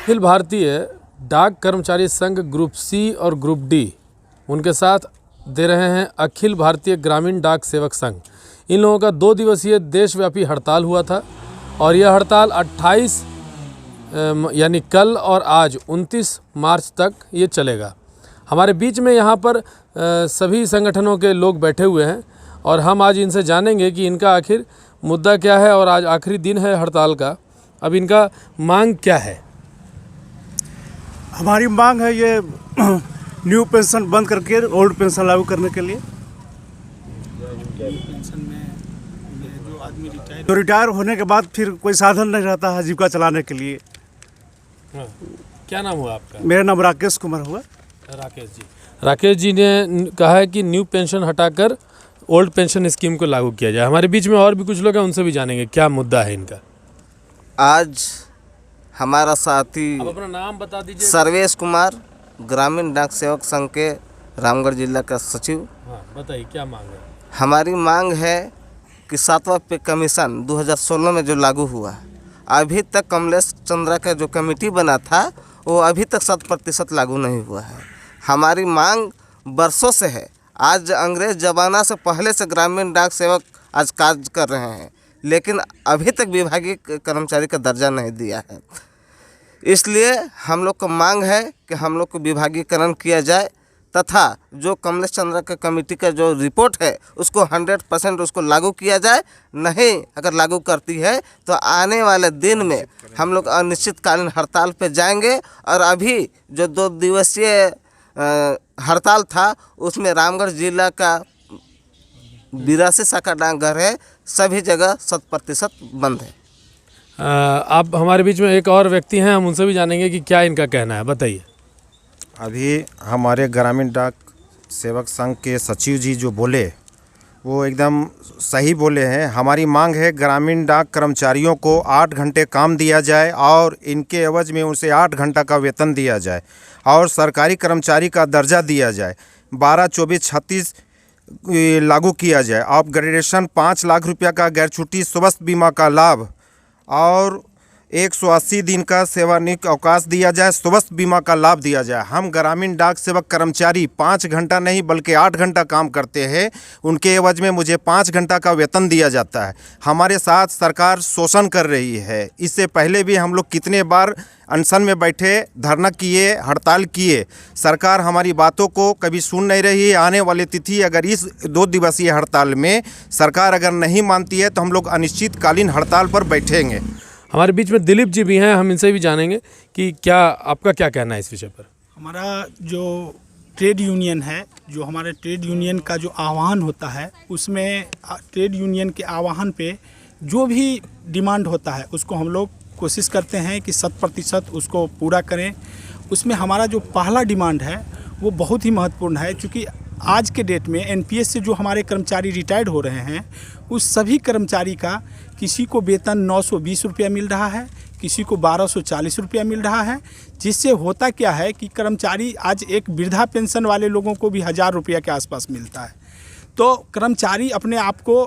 अखिल भारतीय डाक कर्मचारी संघ ग्रुप सी और ग्रुप डी उनके साथ दे रहे हैं अखिल भारतीय ग्रामीण डाक सेवक संघ। इन लोगों का 2 दिवसीय देशव्यापी हड़ताल हुआ था और यह हड़ताल 28 यानी कल और आज 29 मार्च तक ये चलेगा। हमारे बीच में यहाँ पर सभी संगठनों के लोग बैठे हुए हैं और हम आज इनसे जानेंगे कि इनका आखिर मुद्दा क्या है और आज आखिरी दिन है हड़ताल का। अब इनका मांग क्या है? हमारी मांग है ये न्यू पेंशन बंद करके ओल्ड पेंशन लागू करने के लिए। पेंशन में जो आदमी तो रिटायर होने के बाद फिर कोई साधन नहीं रहता है जीविका चलाने के लिए। हाँ। क्या नाम हुआ आपका? मेरा नाम राकेश कुमार हुआ। राकेश जी ने कहा है कि न्यू पेंशन हटाकर ओल्ड पेंशन स्कीम को लागू किया जाए। हमारे बीच में और भी कुछ लोग हैं, उनसे भी जानेंगे क्या मुद्दा है इनका। आज हमारा साथी आप अपना नाम बता दीजिए। सर्वेश कुमार, ग्रामीण डाक सेवक संघ के रामगढ़ जिला का सचिव। हाँ, बताइए क्या मांग है? हमारी मांग है कि 7वां पे कमीशन 2016 में जो लागू हुआ, अभी तक कमलेश चंद्रा का जो कमेटी बना था वो अभी तक 100% लागू नहीं हुआ है। हमारी मांग बरसों से है। आज अंग्रेज जमाना से पहले से ग्रामीण डाक सेवक आज कार्य कर रहे हैं, लेकिन अभी तक विभागीय कर्मचारी का दर्जा नहीं दिया है। इसलिए हम लोग को मांग है कि हम लोग को विभागीकरण किया जाए तथा जो कमलेश चंद्रा का कमेटी का जो रिपोर्ट है उसको 100% उसको लागू किया जाए। नहीं अगर लागू करती है तो आने वाले दिन में हम लोग अनिश्चितकालीन हड़ताल पे जाएंगे। और अभी जो 2 दिवसीय हड़ताल था उसमें रामगढ़ जिला का 82 शाखा डाकघर है, सभी जगह 100% बंद है। आप हमारे बीच में एक और व्यक्ति हैं, हम उनसे भी जानेंगे कि क्या इनका कहना है। बताइए। अभी हमारे ग्रामीण डाक सेवक संघ के सचिव जी जो बोले वो एकदम सही बोले हैं। हमारी मांग है ग्रामीण डाक कर्मचारियों को 8 घंटे काम दिया जाए और इनके एवज में उनसे 8 घंटा का वेतन दिया जाए और सरकारी कर्मचारी का दर्जा दिया जाए। 12, 24, 36 लागू किया जाए। अपग्रेडेशन 5 लाख रुपया का गैर छुट्टी स्वास्थ्य बीमा का लाभ और 180 दिन का सेवानिवृत्त अवकाश दिया जाए, स्वास्थ्य बीमा का लाभ दिया जाए। हम ग्रामीण डाक सेवक कर्मचारी 5 घंटा नहीं बल्कि 8 घंटा काम करते हैं, उनके एवज में मुझे 5 घंटा का वेतन दिया जाता है। हमारे साथ सरकार शोषण कर रही है। इससे पहले भी हम लोग कितने बार अनशन में बैठे, धरना किए, हड़ताल किए, सरकार हमारी बातों को कभी सुन नहीं रही है। आने वाली तिथि अगर इस 2 दिवसीय हड़ताल में सरकार अगर नहीं मानती है तो हम लोग अनिश्चितकालीन हड़ताल पर बैठेंगे। हमारे बीच में दिलीप जी भी हैं, हम इनसे भी जानेंगे कि क्या आपका क्या कहना है इस विषय पर। हमारा जो ट्रेड यूनियन है, जो हमारे ट्रेड यूनियन का जो आह्वान होता है, उसमें ट्रेड यूनियन के आह्वान पे जो भी डिमांड होता है उसको हम लोग कोशिश करते हैं कि 100% उसको पूरा करें। उसमें हमारा जो पहला डिमांड है वो बहुत ही महत्वपूर्ण है, क्योंकि आज के डेट में एनपीएस से जो हमारे कर्मचारी रिटायर्ड हो रहे हैं उस सभी कर्मचारी का किसी को वेतन 920 रुपया मिल रहा है, किसी को 1240 रुपया मिल रहा है। जिससे होता क्या है कि कर्मचारी आज एक वृद्धा पेंशन वाले लोगों को भी 1000 रुपया के आसपास मिलता है। तो कर्मचारी अपने आप को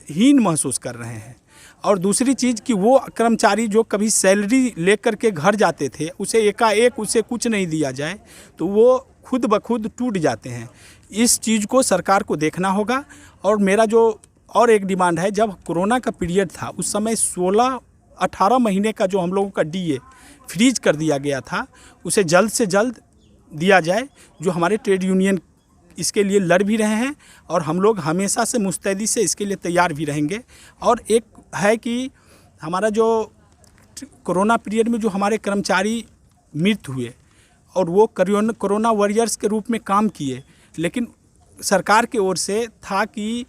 हीन महसूस कर रहे हैं। और दूसरी चीज़ कि वो कर्मचारी जो कभी सैलरी लेकर के घर जाते थे, उसे एकाएक उसे कुछ नहीं दिया जाए तो वो खुद ब खुद टूट जाते हैं। इस चीज़ को सरकार को देखना होगा। और मेरा जो और एक डिमांड है, जब कोरोना का पीरियड था उस समय 16-18 महीने का जो हम लोगों का डीए फ्रीज कर दिया गया था, उसे जल्द से जल्द दिया जाए। जो हमारे ट्रेड यूनियन इसके लिए लड़ भी रहे हैं और हम लोग हमेशा से मुस्तैदी से इसके लिए तैयार भी रहेंगे। और एक है कि हमारा जो कोरोना पीरियड में जो हमारे कर्मचारी मृत हुए और वो कोरोना वॉरियर्स के रूप में काम किए, लेकिन सरकार की ओर से था कि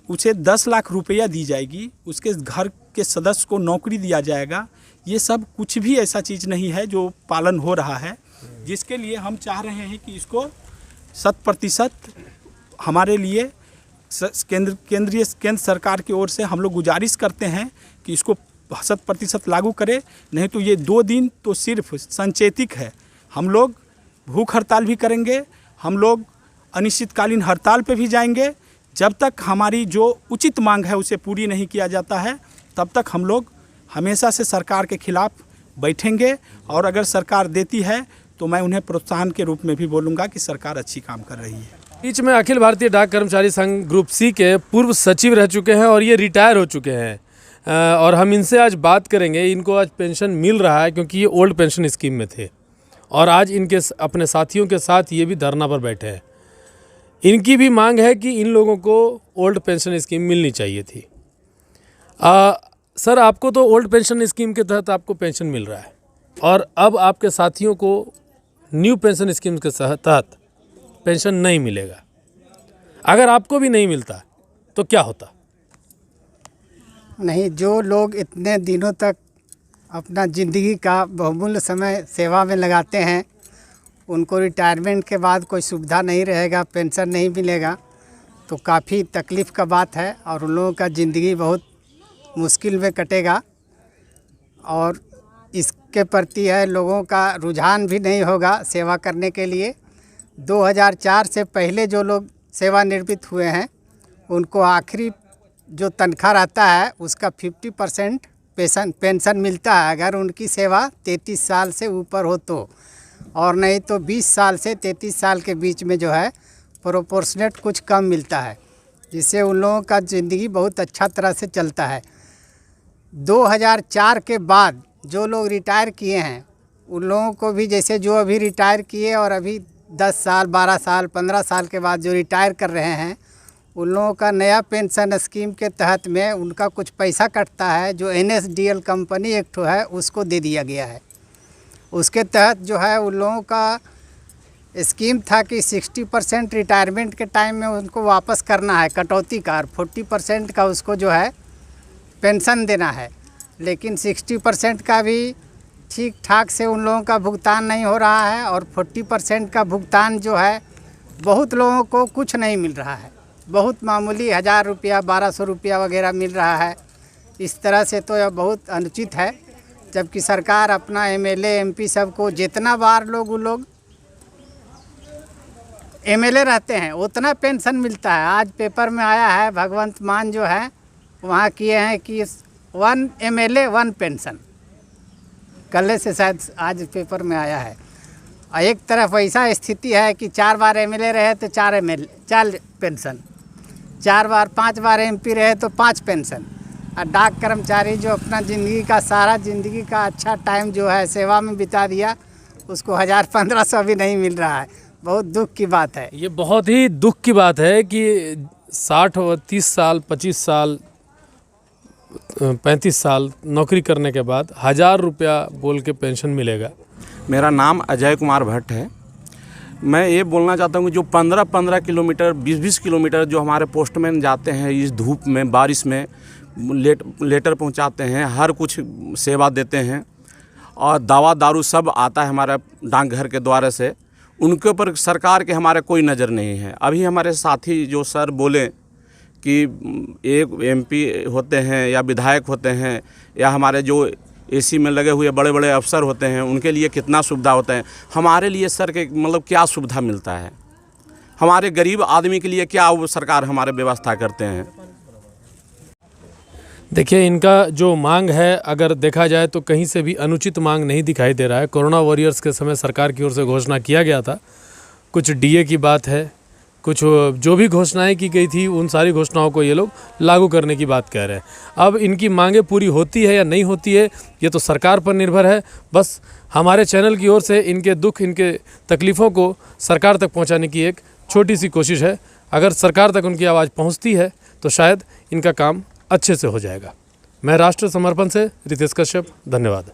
उसे 10 लाख रुपया दी जाएगी, उसके घर के सदस्य को नौकरी दिया जाएगा। ये सब कुछ भी ऐसा चीज़ नहीं है जो पालन हो रहा है, जिसके लिए हम चाह रहे हैं कि इसको 100% हमारे लिए केंद्र सरकार की ओर से हम लोग गुजारिश करते हैं कि इसको 100% लागू करें। नहीं तो ये 2 दिन तो सिर्फ संचेतिक है। हम लोग भूख हड़ताल भी करेंगे, हम लोग अनिश्चितकालीन हड़ताल पे भी जाएंगे। जब तक हमारी जो उचित मांग है उसे पूरी नहीं किया जाता है, तब तक हम लोग हमेशा से सरकार के खिलाफ बैठेंगे और अगर सरकार देती है तो मैं उन्हें प्रोत्साहन के रूप में भी बोलूँगा कि सरकार अच्छी काम कर रही है। बीच में अखिल भारतीय डाक कर्मचारी संघ ग्रुप सी के पूर्व सचिव रह चुके हैं और ये रिटायर हो चुके हैं और हम इनसे आज बात करेंगे। इनको आज पेंशन मिल रहा है क्योंकि ये ओल्ड पेंशन स्कीम में थे और आज इनके अपने साथियों के साथ ये भी धरना पर बैठे हैं। इनकी भी मांग है कि इन लोगों को ओल्ड पेंशन स्कीम मिलनी चाहिए थी। सर, आपको तो ओल्ड पेंशन स्कीम के तहत आपको पेंशन मिल रहा है और अब आपके साथियों को न्यू पेंशन स्कीम के तहत पेंशन नहीं मिलेगा। अगर आपको भी नहीं मिलता तो क्या होता? नहीं, जो लोग इतने दिनों तक अपना ज़िंदगी का बहुमूल्य समय सेवा में लगाते हैं, उनको रिटायरमेंट के बाद कोई सुविधा नहीं रहेगा, पेंशन नहीं मिलेगा, तो काफ़ी तकलीफ़ का बात है और उन लोगों का ज़िंदगी बहुत मुश्किल में कटेगा और इसके प्रति है लोगों का रुझान भी नहीं होगा सेवा करने के लिए। 2004 से पहले जो लोग सेवानिवृत्त हुए हैं उनको आखिरी जो तनख्वाह रहता है उसका 50% पेंशन मिलता है अगर उनकी सेवा 33 साल से ऊपर हो तो, और नहीं तो 20 साल से 33 साल के बीच में जो है प्रोपोर्शनेट कुछ कम मिलता है, जिससे उन लोगों का ज़िंदगी बहुत अच्छा तरह से चलता है। 2004 के बाद जो लोग रिटायर किए हैं उन लोगों को भी, जैसे जो अभी रिटायर किए और अभी 10 साल 12 साल 15 साल के बाद जो रिटायर कर रहे हैं, उन लोगों का नया पेंशन स्कीम के तहत में उनका कुछ पैसा कटता है जो NSDL कंपनी एक्ट है उसको दे दिया गया है। उसके तहत जो है उन लोगों का स्कीम था कि 60% रिटायरमेंट के टाइम में उनको वापस करना है कटौती का, और 40% का उसको जो है पेंशन देना है, लेकिन 60% का भी ठीक ठाक से उन लोगों का भुगतान नहीं हो रहा है और 40% का भुगतान जो है बहुत लोगों को कुछ नहीं मिल रहा है, बहुत मामूली 1000 रुपया 1200 रुपया वगैरह मिल रहा है। इस तरह से तो यह बहुत अनुचित है, जबकि सरकार अपना MLA MP सबको जितना बार लोग MLA रहते हैं उतना पेंशन मिलता है। आज पेपर में आया है भगवंत मान जो है वहाँ किए हैं कि 1 MLA 1 पेंशन, कल से शायद आज पेपर में आया है। और एक तरफ ऐसा स्थिति है कि 4 बार MLA रहे तो 4 पेंशन, 4 बार 5 बार MP रहे तो 5 पेंशन। और डाक कर्मचारी जो अपना ज़िंदगी का सारा ज़िंदगी का अच्छा टाइम जो है सेवा में बिता दिया, उसको 1000-1500 भी नहीं मिल रहा है। बहुत दुख की बात है। ये बहुत ही दुख की बात है कि 30 साल 25 साल 35 साल नौकरी करने के बाद 1000 रुपया बोल के पेंशन मिलेगा। मेरा नाम अजय कुमार भट्ट है। मैं ये बोलना चाहता हूँ कि जो 15-15 किलोमीटर 20-20 किलोमीटर जो हमारे पोस्टमैन जाते हैं इस धूप में बारिश में लेटर पहुँचाते हैं, हर कुछ सेवा देते हैं और दवा दारू सब आता है हमारा डाकघर के द्वारा से, उनके ऊपर सरकार के हमारे कोई नज़र नहीं है। अभी हमारे साथी जो सर बोले कि एक MP होते हैं या विधायक होते हैं या हमारे जो AC में लगे हुए बड़े बड़े अफसर होते हैं उनके लिए कितना सुविधा होता है, हमारे लिए सर के मतलब क्या सुविधा मिलता है, हमारे गरीब आदमी के लिए क्या वो सरकार हमारे व्यवस्था करते हैं। देखिए, इनका जो मांग है अगर देखा जाए तो कहीं से भी अनुचित मांग नहीं दिखाई दे रहा है। कोरोना वॉरियर्स के समय सरकार की ओर से घोषणा किया गया था, कुछ DA की बात है, कुछ जो भी घोषणाएं की गई थी उन सारी घोषणाओं को ये लोग लागू करने की बात कह रहे हैं। अब इनकी मांगें पूरी होती है या नहीं होती है ये तो सरकार पर निर्भर है। बस हमारे चैनल की ओर से इनके दुख इनके तकलीफ़ों को सरकार तक पहुंचाने की एक छोटी सी कोशिश है। अगर सरकार तक उनकी आवाज़ पहुंचती है तो शायद इनका काम अच्छे से हो जाएगा। मैं राष्ट्र समर्पण से रितेश कश्यप, धन्यवाद।